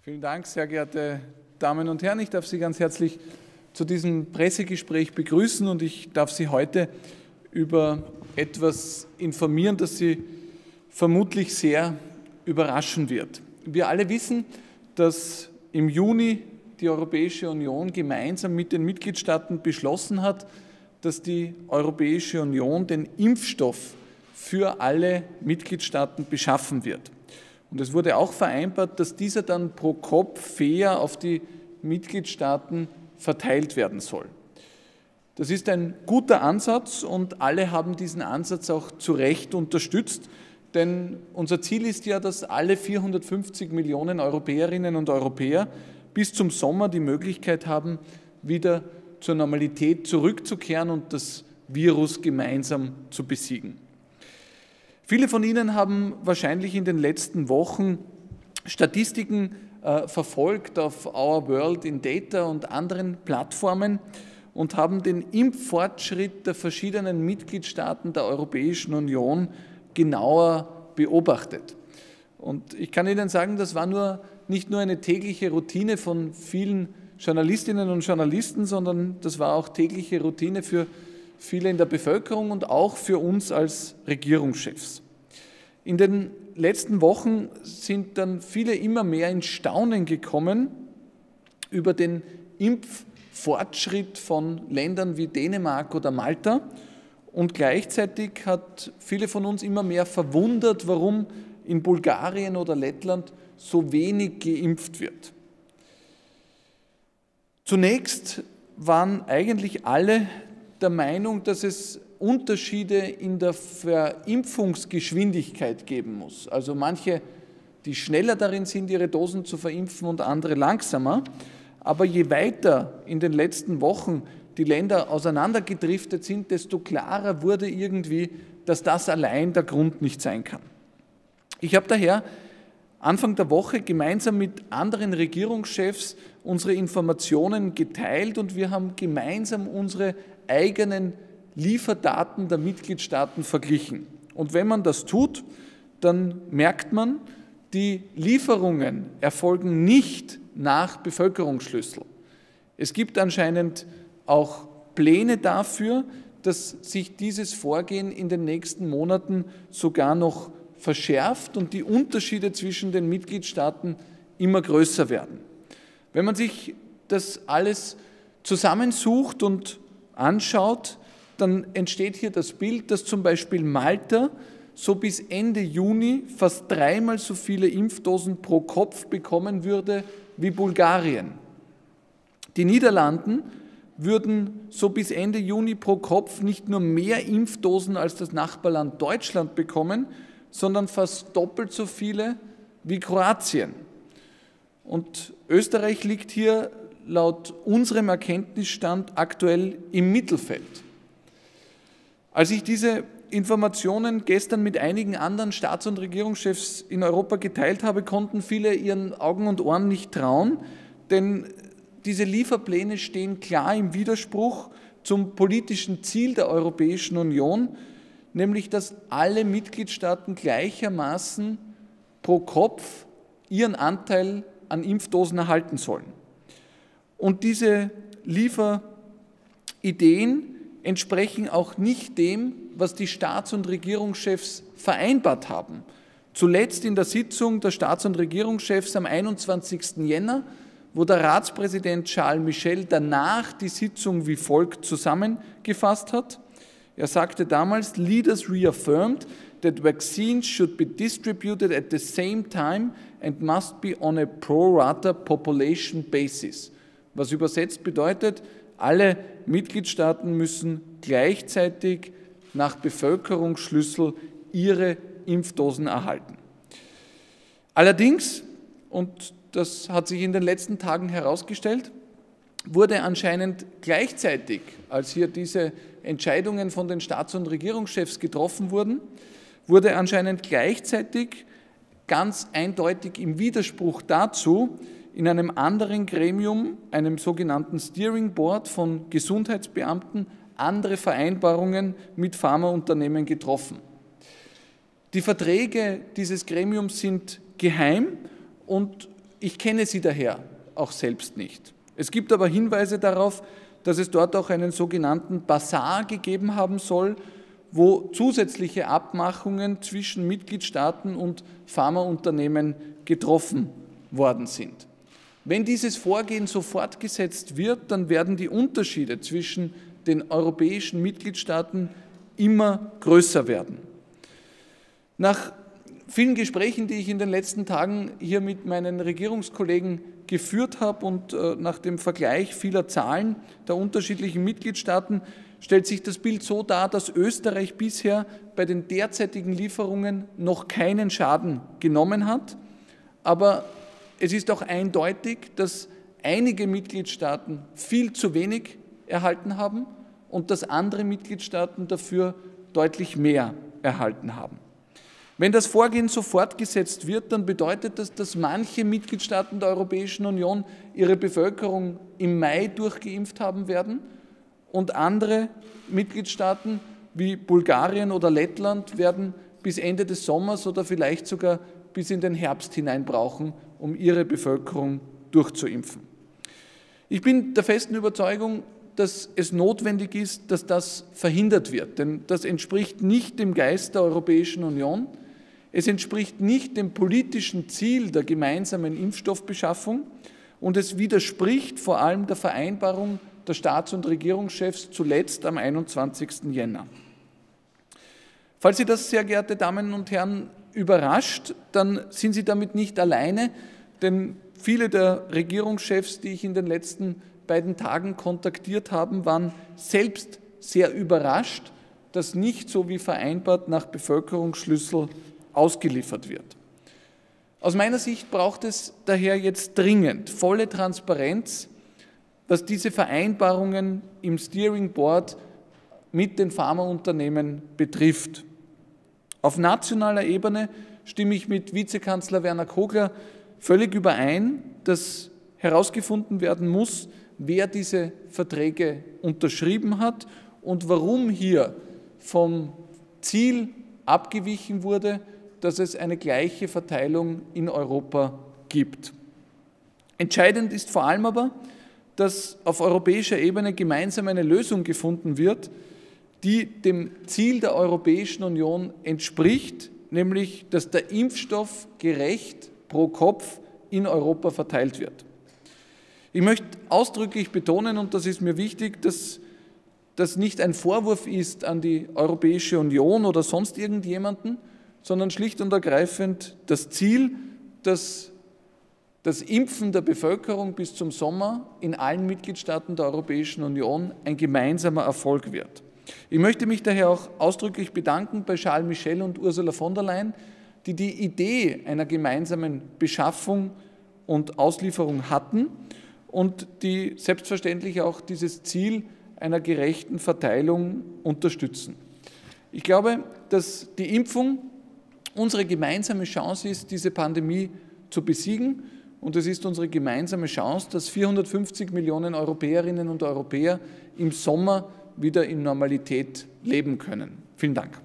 Vielen Dank, sehr geehrte Damen und Herren. Ich darf Sie ganz herzlich zu diesem Pressegespräch begrüßen und ich darf Sie heute über etwas informieren, das Sie vermutlich sehr überraschen wird. Wir alle wissen, dass im Juni die Europäische Union gemeinsam mit den Mitgliedstaaten beschlossen hat, dass die Europäische Union den Impfstoff für alle Mitgliedstaaten beschaffen wird. Und es wurde auch vereinbart, dass dieser dann pro Kopf fair auf die Mitgliedstaaten verteilt werden soll. Das ist ein guter Ansatz und alle haben diesen Ansatz auch zu Recht unterstützt, denn unser Ziel ist ja, dass alle 450 Millionen Europäerinnen und Europäer bis zum Sommer die Möglichkeit haben, wieder zur Normalität zurückzukehren und das Virus gemeinsam zu besiegen. Viele von Ihnen haben wahrscheinlich in den letzten Wochen Statistiken verfolgt auf Our World in Data und anderen Plattformen und haben den Impffortschritt der verschiedenen Mitgliedstaaten der Europäischen Union genauer beobachtet. Und ich kann Ihnen sagen, das war nicht nur eine tägliche Routine von vielen Journalistinnen und Journalisten, sondern das war auch tägliche Routine für viele in der Bevölkerung und auch für uns als Regierungschefs. In den letzten Wochen sind dann viele immer mehr in Staunen gekommen über den Impffortschritt von Ländern wie Dänemark oder Malta und gleichzeitig hat viele von uns immer mehr verwundert, warum in Bulgarien oder Lettland so wenig geimpft wird. Zunächst waren eigentlich alle der Meinung, dass es Unterschiede in der Verimpfungsgeschwindigkeit geben muss. Also manche, die schneller darin sind, ihre Dosen zu verimpfen und andere langsamer. Aber je weiter in den letzten Wochen die Länder auseinandergedriftet sind, desto klarer wurde irgendwie, dass das allein der Grund nicht sein kann. Ich habe daher Anfang der Woche gemeinsam mit anderen Regierungschefs unsere Informationen geteilt und wir haben gemeinsam unsere eigenen Lieferdaten der Mitgliedstaaten verglichen. Und wenn man das tut, dann merkt man, die Lieferungen erfolgen nicht nach Bevölkerungsschlüssel. Es gibt anscheinend auch Pläne dafür, dass sich dieses Vorgehen in den nächsten Monaten sogar noch verschärft und die Unterschiede zwischen den Mitgliedstaaten immer größer werden. Wenn man sich das alles zusammensucht und anschaut, dann entsteht hier das Bild, dass zum Beispiel Malta so bis Ende Juni fast dreimal so viele Impfdosen pro Kopf bekommen würde wie Bulgarien. Die Niederlanden würden so bis Ende Juni pro Kopf nicht nur mehr Impfdosen als das Nachbarland Deutschland bekommen, sondern fast doppelt so viele wie Kroatien. Und Österreich liegt hier laut unserem Erkenntnisstand aktuell im Mittelfeld. Als ich diese Informationen gestern mit einigen anderen Staats- und Regierungschefs in Europa geteilt habe, konnten viele ihren Augen und Ohren nicht trauen, denn diese Lieferpläne stehen klar im Widerspruch zum politischen Ziel der Europäischen Union, nämlich dass alle Mitgliedstaaten gleichermaßen pro Kopf ihren Anteil an Impfdosen erhalten sollen. Und diese Lieferideen entsprechen auch nicht dem, was die Staats- und Regierungschefs vereinbart haben. Zuletzt in der Sitzung der Staats- und Regierungschefs am 21. Jänner, wo der Ratspräsident Charles Michel danach die Sitzung wie folgt zusammengefasst hat. Er sagte damals, Leaders reaffirmed that vaccines should be distributed at the same time and must be on a pro-rata population basis. Was übersetzt bedeutet, alle Mitgliedstaaten müssen gleichzeitig nach Bevölkerungsschlüssel ihre Impfdosen erhalten. Allerdings, und das hat sich in den letzten Tagen herausgestellt, wurde anscheinend gleichzeitig, als hier diese Entscheidungen von den Staats- und Regierungschefs getroffen wurden, wurde anscheinend gleichzeitig ganz eindeutig im Widerspruch dazu in einem anderen Gremium, einem sogenannten Steering Board von Gesundheitsbeamten, andere Vereinbarungen mit Pharmaunternehmen getroffen. Die Verträge dieses Gremiums sind geheim und Ich kenne sie daher auch selbst nicht. Es gibt aber Hinweise darauf, dass es dort auch einen sogenannten Basar gegeben haben soll, wo zusätzliche Abmachungen zwischen Mitgliedstaaten und Pharmaunternehmen getroffen worden sind. Wenn dieses Vorgehen so fortgesetzt wird, dann werden die Unterschiede zwischen den europäischen Mitgliedstaaten immer größer werden. Nach vielen Gesprächen, die ich in den letzten Tagen hier mit meinen Regierungskollegen geführt habe und nach dem Vergleich vieler Zahlen der unterschiedlichen Mitgliedstaaten, stellt sich das Bild so dar, dass Österreich bisher bei den derzeitigen Lieferungen noch keinen Schaden genommen hat. Aber es ist auch eindeutig, dass einige Mitgliedstaaten viel zu wenig erhalten haben und dass andere Mitgliedstaaten dafür deutlich mehr erhalten haben. Wenn das Vorgehen so fortgesetzt wird, dann bedeutet das, dass manche Mitgliedstaaten der Europäischen Union ihre Bevölkerung im Mai durchgeimpft haben werden und andere Mitgliedstaaten wie Bulgarien oder Lettland werden bis Ende des Sommers oder vielleicht sogar bis in den Herbst hinein brauchen, um ihre Bevölkerung durchzuimpfen. Ich bin der festen Überzeugung, dass es notwendig ist, dass das verhindert wird, denn das entspricht nicht dem Geist der Europäischen Union. Es entspricht nicht dem politischen Ziel der gemeinsamen Impfstoffbeschaffung und es widerspricht vor allem der Vereinbarung der Staats- und Regierungschefs zuletzt am 21. Jänner. Falls Sie das, sehr geehrte Damen und Herren, überrascht, dann sind Sie damit nicht alleine, denn viele der Regierungschefs, die ich in den letzten beiden Tagen kontaktiert habe, waren selbst sehr überrascht, dass nicht so wie vereinbart nach Bevölkerungsschlüssel ausgeliefert wird. Aus meiner Sicht braucht es daher jetzt dringend volle Transparenz, was diese Vereinbarungen im Steering Board mit den Pharmaunternehmen betrifft. Auf nationaler Ebene stimme ich mit Vizekanzler Werner Kogler völlig überein, dass herausgefunden werden muss, wer diese Verträge unterschrieben hat und warum hier vom Ziel abgewichen wurde, dass es eine gleiche Verteilung in Europa gibt. Entscheidend ist vor allem aber, dass auf europäischer Ebene gemeinsam eine Lösung gefunden wird, die dem Ziel der Europäischen Union entspricht, nämlich dass der Impfstoff gerecht pro Kopf in Europa verteilt wird. Ich möchte ausdrücklich betonen, und das ist mir wichtig, dass das nicht ein Vorwurf ist an die Europäische Union oder sonst irgendjemanden, sondern schlicht und ergreifend das Ziel, dass das Impfen der Bevölkerung bis zum Sommer in allen Mitgliedstaaten der Europäischen Union ein gemeinsamer Erfolg wird. Ich möchte mich daher auch ausdrücklich bedanken bei Charles Michel und Ursula von der Leyen, die die Idee einer gemeinsamen Beschaffung und Auslieferung hatten und die selbstverständlich auch dieses Ziel einer gerechten Verteilung unterstützen. Ich glaube, dass die Impfung unsere gemeinsame Chance ist, diese Pandemie zu besiegen. Und es ist unsere gemeinsame Chance, dass 450 Millionen Europäerinnen und Europäer im Sommer wieder in Normalität leben können. Vielen Dank.